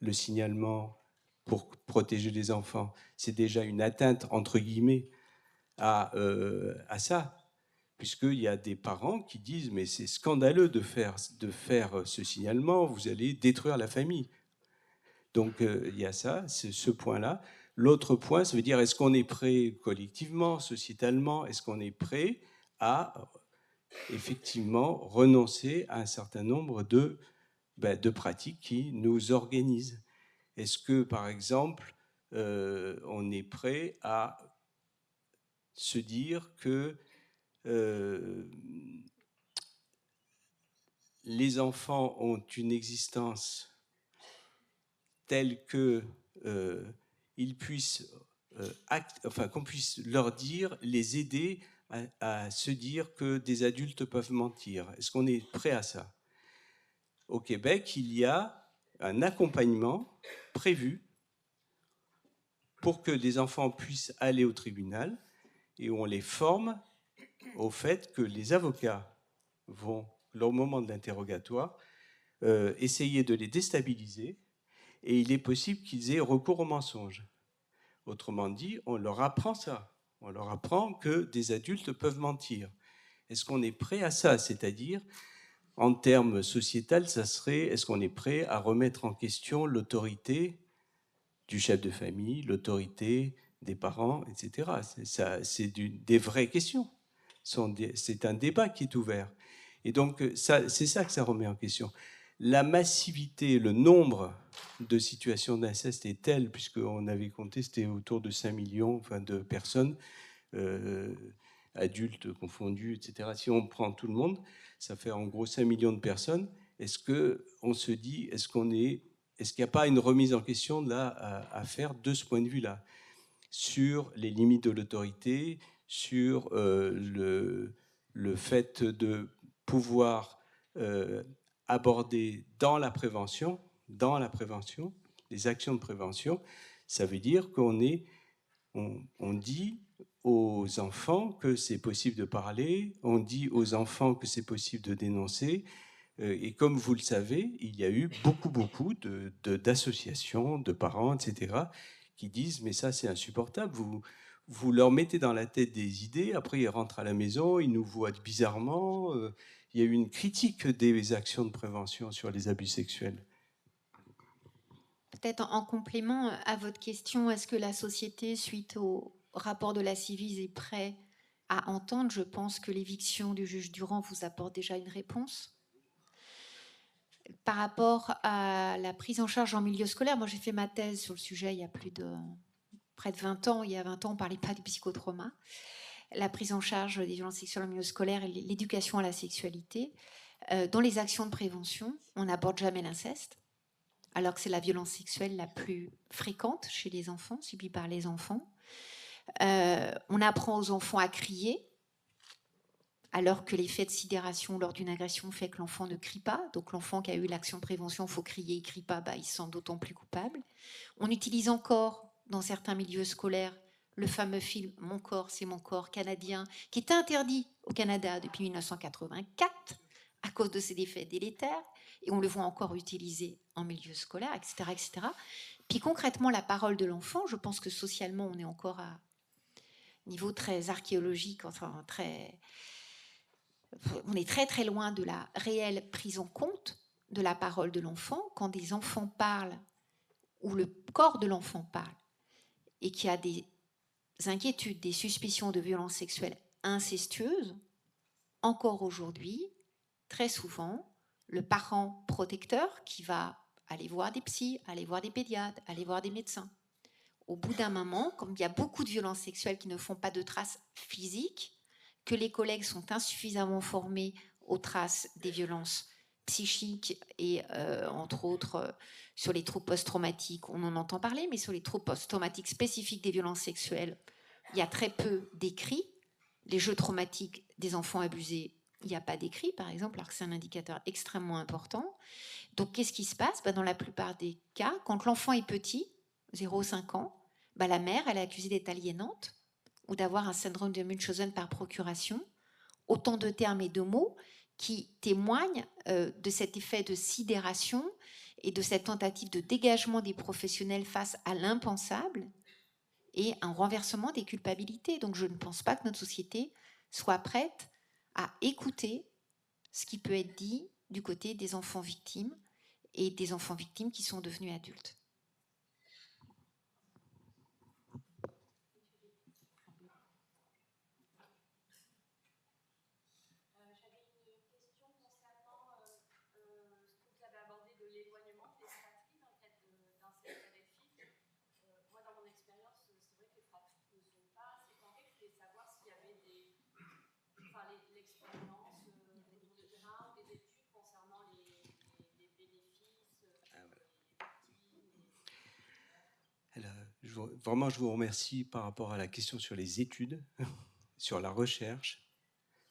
le signalement pour protéger les enfants, c'est déjà une atteinte, entre guillemets, à ça, puisqu'il y a des parents qui disent « mais c'est scandaleux de faire ce signalement, vous allez détruire la famille ». Donc il y a ça, c'est ce point-là. L'autre point, ça veut dire est-ce qu'on est prêt collectivement, sociétalement, est-ce qu'on est prêt à effectivement renoncer à un certain nombre de pratiques qui nous organisent. Est-ce que, par exemple, on est prêt à se dire que les enfants ont une existence telle que ils puissent, qu'on puisse leur dire, les aider à se dire que des adultes peuvent mentir. Est-ce qu'on est prêt à ça? Au Québec, il y a un accompagnement prévu pour que les enfants puissent aller au tribunal et où on les forme au fait que les avocats vont, au moment de l'interrogatoire, essayer de les déstabiliser et il est possible qu'ils aient recours au mensonge. Autrement dit, on leur apprend ça. On leur apprend que des adultes peuvent mentir. Est-ce qu'on est prêt à ça? C'est-à-dire, en termes sociétal, ça serait, est-ce qu'on est prêt à remettre en question l'autorité du chef de famille, l'autorité des parents, etc. C'est des vraies questions. C'est un débat qui est ouvert. Et donc, c'est ça que ça remet en question. La massivité, le nombre de situations d'inceste est tel, puisqu'on avait compté, c'était autour de 5 millions de personnes, adultes confondus, etc. Si on prend tout le monde, ça fait en gros 5 millions de personnes. Est-ce qu'on se dit, est-ce qu'il n'y a pas une remise en question là à faire de ce point de vue-là, sur les limites de l'autorité, sur le fait de pouvoir aborder dans la prévention, les actions de prévention, ça veut dire on dit aux enfants que c'est possible de parler, on dit aux enfants que c'est possible de dénoncer, et comme vous le savez, il y a eu beaucoup d'associations, de parents, etc., qui disent « mais ça c'est insupportable, vous leur mettez dans la tête des idées, après ils rentrent à la maison, ils nous voient bizarrement ». Il y a eu une critique des actions de prévention sur les abus sexuels. Peut-être en complément à votre question, est-ce que la société, suite au rapport de la Civise, est prête à entendre? Je pense que l'éviction du juge Durand vous apporte déjà une réponse. Par rapport à la prise en charge en milieu scolaire, moi j'ai fait ma thèse sur le sujet il y a près de 20 ans. Il y a 20 ans, on ne parlait pas du psychotrauma. La prise en charge des violences sexuelles en milieu scolaire et l'éducation à la sexualité. Dans les actions de prévention, on n'aborde jamais l'inceste, alors que c'est la violence sexuelle la plus fréquente chez les enfants, subie par les enfants. On apprend aux enfants à crier, alors que l'effet de sidération lors d'une agression fait que l'enfant ne crie pas. Donc l'enfant qui a eu l'action de prévention, il faut crier, il ne crie pas, il se sent d'autant plus coupable. On utilise encore, dans certains milieux scolaires, le fameux film « Mon corps, c'est mon corps » canadien, qui est interdit au Canada depuis 1984 à cause de ses effets délétères, et on le voit encore utilisé en milieu scolaire, etc., etc. Puis concrètement, la parole de l'enfant, je pense que socialement, on est encore à niveau très archéologique, enfin on est très très loin de la réelle prise en compte de la parole de l'enfant. Quand des enfants parlent, ou le corps de l'enfant parle, et qu'il y a des inquiétudes, des suspicions de violences sexuelles incestueuses, encore aujourd'hui, très souvent, le parent protecteur qui va aller voir des psys, aller voir des pédiatres, aller voir des médecins. Au bout d'un moment, comme il y a beaucoup de violences sexuelles qui ne font pas de traces physiques, que les collègues sont insuffisamment formés aux traces des violences psychiques et entre autres sur les troubles post-traumatiques, on en entend parler, mais sur les troubles post-traumatiques spécifiques des violences sexuelles, il y a très peu d'écrits. Les jeux traumatiques des enfants abusés, il n'y a pas d'écrit, par exemple, alors que c'est un indicateur extrêmement important. Donc, qu'est-ce qui se passe? Dans la plupart des cas, quand l'enfant est petit, 0-5 ans, la mère, elle est accusée d'être aliénante ou d'avoir un syndrome de Munchausen par procuration. Autant de termes et de mots qui témoignent de cet effet de sidération et de cette tentative de dégagement des professionnels face à l'impensable et un renversement des culpabilités. Donc je ne pense pas que notre société soit prête à écouter ce qui peut être dit du côté des enfants victimes et des enfants victimes qui sont devenus adultes. Vraiment, je vous remercie par rapport à la question sur les études, sur la recherche,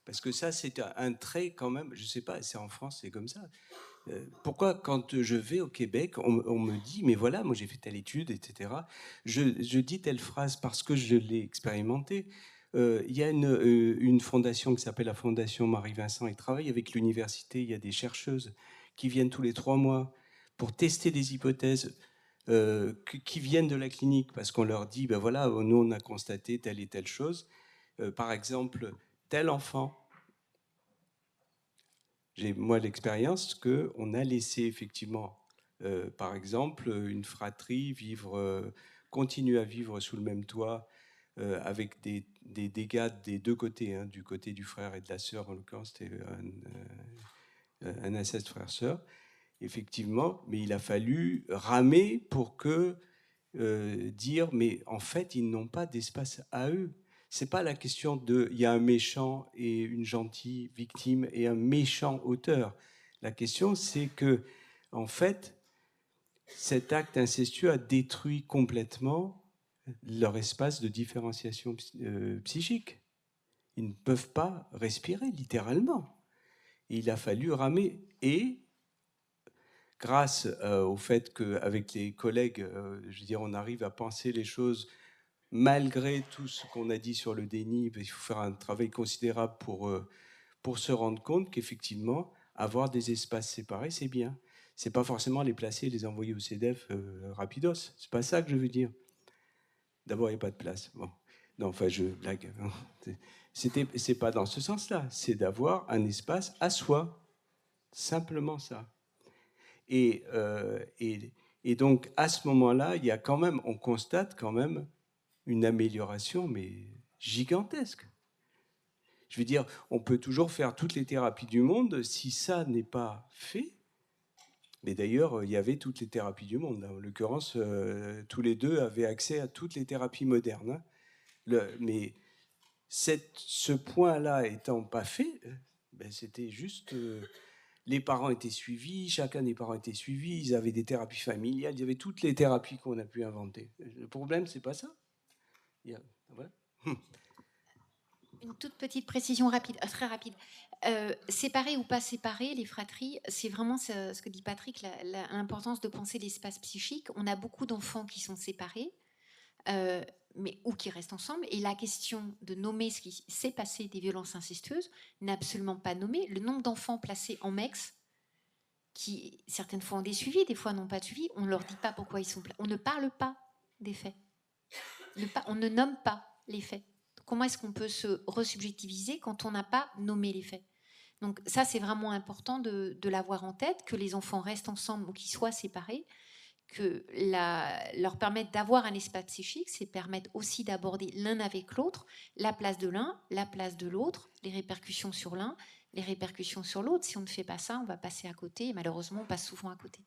parce que ça, c'est un trait quand même, je ne sais pas, c'est en France, c'est comme ça. Pourquoi, quand je vais au Québec, on me dit, mais voilà, moi j'ai fait telle étude, etc. Je dis telle phrase parce que je l'ai expérimenté. Il y a une fondation qui s'appelle la Fondation Marie-Vincent. Ils travaillent avec l'université. Il y a des chercheuses qui viennent tous les 3 mois pour tester des hypothèses qui viennent de la clinique, parce qu'on leur dit, ben voilà, nous on a constaté telle et telle chose. Par exemple, tel enfant, j'ai moi l'expérience qu'on a laissé effectivement, par exemple, une fratrie continuer à vivre sous le même toit, avec des dégâts des deux côtés, hein, du côté du frère et de la sœur, en l'occurrence, c'était un inceste frère-sœur, effectivement, mais il a fallu ramer pour dire, mais en fait, ils n'ont pas d'espace à eux. C'est pas la question de, il y a un méchant et une gentille victime et un méchant auteur. La question, c'est que, en fait, cet acte incestueux a détruit complètement leur espace de différenciation psychique. Ils ne peuvent pas respirer, littéralement. Et il a fallu ramer. Et grâce au fait qu'avec les collègues, je veux dire, on arrive à penser les choses malgré tout ce qu'on a dit sur le déni. Il faut faire un travail considérable pour se rendre compte qu'effectivement, avoir des espaces séparés, c'est bien. C'est pas forcément les placer et les envoyer au CEDEF rapidos. C'est pas ça que je veux dire. D'abord, il n'y a pas de place. Bon. Non, enfin, je blague. C'est pas dans ce sens-là. C'est d'avoir un espace à soi. Simplement ça. Et Et donc, à ce moment-là, il y a quand même, on constate quand même une amélioration, mais gigantesque. Je veux dire, on peut toujours faire toutes les thérapies du monde. Si ça n'est pas fait, mais d'ailleurs, il y avait toutes les thérapies du monde. En l'occurrence, tous les deux avaient accès à toutes les thérapies modernes. Hein. Mais ce point-là étant pas fait, ben c'était juste... les parents étaient suivis, chacun des parents était suivi, ils avaient des thérapies familiales, il y avait toutes les thérapies qu'on a pu inventer. Le problème, c'est pas ça. Voilà. Une toute petite précision rapide, très rapide. Séparés ou pas séparés, les fratries, c'est vraiment ce que dit Patrick, l'importance de penser l'espace psychique. On a beaucoup d'enfants qui sont séparés, ou qui restent ensemble. Et la question de nommer ce qui s'est passé des violences incestueuses n'est absolument pas nommée. Le nombre d'enfants placés en MEX, qui certaines fois ont des suivis, des fois n'ont pas de suivi, on ne leur dit pas pourquoi ils sont placés. On ne parle pas des faits. On ne nomme pas les faits. Comment est-ce qu'on peut se resubjectiviser quand on n'a pas nommé les faits? Donc ça, c'est vraiment important de l'avoir en tête, que les enfants restent ensemble ou qu'ils soient séparés, que leur permettre d'avoir un espace psychique, c'est permettre aussi d'aborder l'un avec l'autre la place de l'un, la place de l'autre, les répercussions sur l'un, les répercussions sur l'autre. Si on ne fait pas ça, on va passer à côté, et malheureusement, on passe souvent à côté.